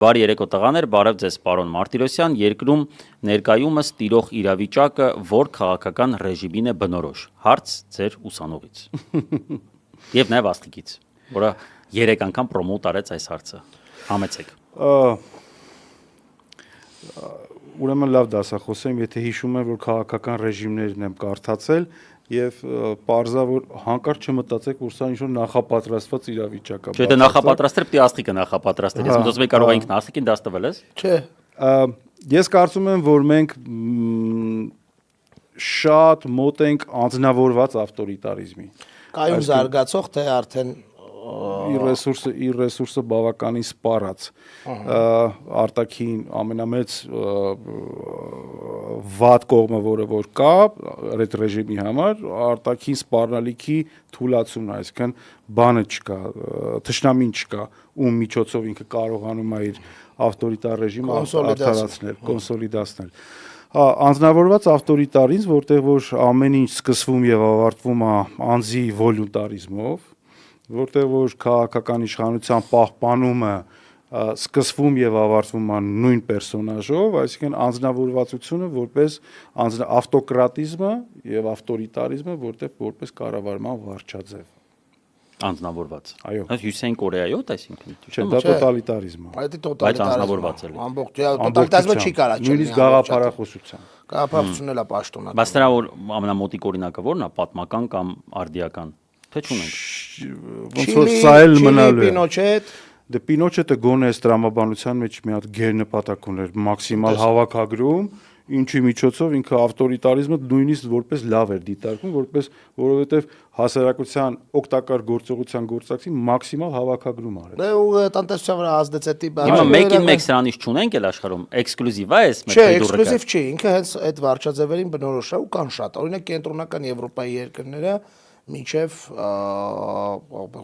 Բարի երեկո տղաներ, բարև ձեզ պարոն Մարտիրոսյան, երկրում ներկայումս տիրող իրավիճակը որ քաղաքական ռեժիմին է բնորոշ, հարց ձեր ուսանողից և նաև Աստղիկից, որը 3 անգամ պրոմոութ արեց այս հարցը, համեցեք։ Ուրեմն լավ դասախոս եմ, եթե հիշում եմ, որ քաղաքական ռեժիմներն եմ կարդացել և պարզա, որ հանկարծ չմտածեք, որ սա ինչ-որ նախապատրաստված իրավիճակ է։ Չէ, դա նախապատրաստել պետք է Աստղիկը նախապատրաստել, ես մտածում եմ կարող ենք Աստղիկին դաս տվել ես։ Չէ, ես կարծում եմ, որ մենք շատ մոտ ենք անձնավորված ավտորիտարիզմի։ Կայուն զարգացող, թե արդեն իր ռեսուրսը բավականին սպառած, արտաքին ամենամեծ վատ կողմը, որը որ կա այդ ռեժիմի համար, արտաքին սպառնալիքի թուլացումն է, այսինքն բանը չկա, թշնամին չկա, ում միջոցով ինքը կարողանում է իր ավտորիտար ռեժիմը արդարացնել, կոնսոլիդացնել։ Անձնավորված ավտորիտարիզմ, որտեղ որ ամեն ինչ սկսվում եւ ավարտվում է անձի վոլյունտարիզմով, որտեղ որ քաղաքական իշխանության պահպանումը սկսվում եւ ավարտվում է նույն պերսոնաժով, այսինքն անձնավորվածությունը որպես ավտոկրատիզմը եւ ավտորիտարիզմը, որպես կառավարման վարչաձև։ Անձնավորված։ Այո։ Հյուսիսային Կորեայոտ, այսինքն։ Չէ, դա տոտալիտարիզմ է։ Բայց անձնավորված է։ Ամբողջ տոտալիտարիզմը չի կարա չլինի։ Նույնիսկ գաղափարախոսության։ Գաղափարախոսությունն էլ է պաշտոնական։ Բայց դրա որ ամենամոտիկ օրինակը ո՞րն է, պատմական կամ արդիական։ Թե չունենք։ Ոնց որ սա էլ մնալու է։ Դե Պինոչետը գոնե այս տրամաբանության մեջ մի հատ գերնպատակ ուներ մաքսիմալ հավաքագրում, ինչի միջոցով ինքը ավտորիտարիզմը նույնիսկ որպես լավ էր դիտարկում, որովհետև հասարակության օգտակար գործողության գործակցի մաքսիմալ հավաքագրում արել։ Դե ու տնտեսության վրա ազդեց էդի բանը։ Հիմա մեկին մեկ սրանից չունենք էլ աշխարհում, էքսկլյուզիվ է այս Չէ, էքսկլյուզիվ չի, ինքը հենց այդ վարչաձևերին բնորոշ է ու կան շատ։ Օրինակ կենտրոնական Եվրոպայի երկրները մինչև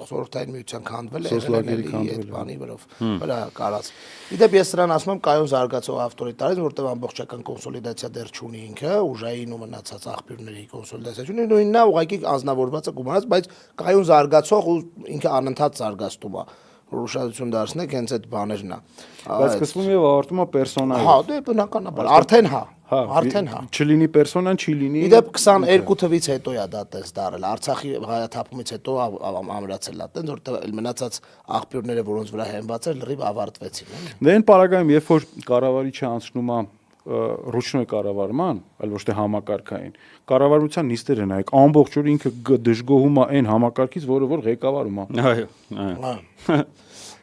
խորհրդային միության քանդվել է այդ բանի վրա կարած։ Իդեպ ես սրան ասում եմ կայուն զարգացող ավտորիտարիզմ, որտեղ ամբողջական կոնսոլիդացիա դեռ չունի ինքը, ուժային ու մնացած աղբյուրների կոնսոլիդացիա չունի, նույնն է ուղղակի անձնավորվածը գումարած, բայց կայուն զարգացող ու ինքը անընդհատ զարգացում է։ Ուշադրություն դարձնեք հենց այդ բաներն է։ Բայց սկսվում եւ ավարտվում է պերսոնայով։ Հա, դե բնականաբար, արդեն հա։ Արդեն հա։ Չլինի պերսոնան, չի լինի։ Իդեպ 22 թվից հետո է դա տես դարել, Արցախի հայաթափումից հետո ամրացել է, տենց որտեղ մնացած աղբյուրները, որոնց վրա հենված էր, լրիվ ավարտվեցին։ Դե այն պարագայում, երբ որ կառավարիչը անցնում է ռուչնոյ կառավարման, այլ ոչ թե համակարգային, կառավարության նիստերը նայեք, ամբողջ օր ինքը դժգոհում է այն համակարգից, որը որ ղեկավարում է։ Այո։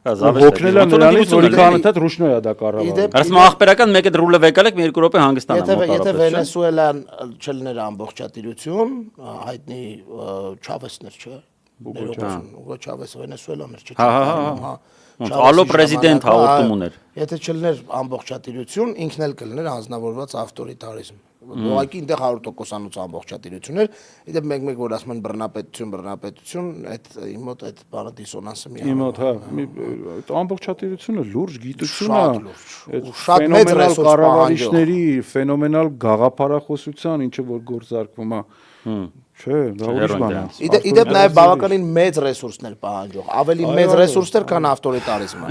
Հոգնել է նրանից, որ ինքը անընդհատ ռուչնոյ է դա կառավարում։ Ասում ախպերական մեկը ռուլը վեկալեք, մի 2 րոպե հանգստանամ։ Եթե Վենեսուելան չլներ ամբողջատիրություն, հայտնի Չավեսն էր, չէ՞։ Ուգո Չավեսը Վենեսուելան էր, Հա։ Ալո պրեզիդենտ հաղորդում ուներ։ Եթե չլներ ամբողջատիրություն, ինքն էլ կլներ անձնավորված ավտորիտարիզմ։ Ուղղակի այնտեղ 100%-անոց ամբողջատիրություն էր։ Իդեպ մեկ որ ասում են բռնապետություն, այդ իմ մոտ այդ բանը դիսոնանսը մի։ Իմ մոտ, հա, այդ ամբողջատիրությունը լուրջ գիտություն է։ Այդ շատ մեծ ռեսուրս կառավարիչների ֆենոմենալ գաղափարախոսության, ինչը որ գործարկվում է։ Չէ, դա ուրիշ բան է։ Իդեպ նաև բավականին մեծ ռեսուրսներ պահանջող, ավելի մեծ ռեսուրսներ, քան ավտորիտարիզմը։